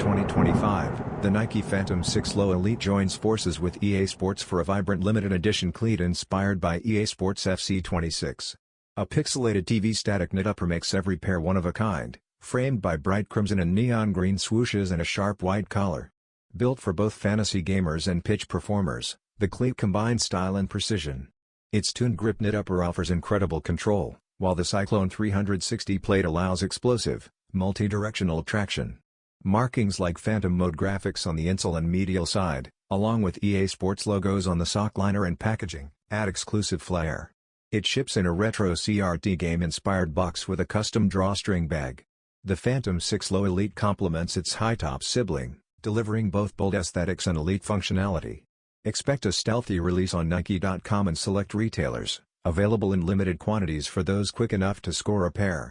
2025, the Nike Phantom 6 Low Elite joins forces with EA Sports for a vibrant limited edition cleat inspired by EA Sports FC 26. A pixelated TV static knit upper makes every pair one of a kind, framed by bright crimson and neon green swooshes and a sharp white collar. Built for both fantasy gamers and pitch performers, the cleat combines style and precision. Its Tuned Gripknit upper offers incredible control, while the Cyclone 360 plate allows explosive, multi-directional traction. Markings like Phantom Mode graphics on the insole and medial side, along with EA Sports logos on the sockliner and packaging, add exclusive flair. It ships in a retro CRT game-inspired box with a custom drawstring bag. The Phantom 6 Low Elite complements its high-top sibling, delivering both bold aesthetics and elite functionality. Expect a stealthy release on Nike.com and select retailers, available in limited quantities for those quick enough to score a pair.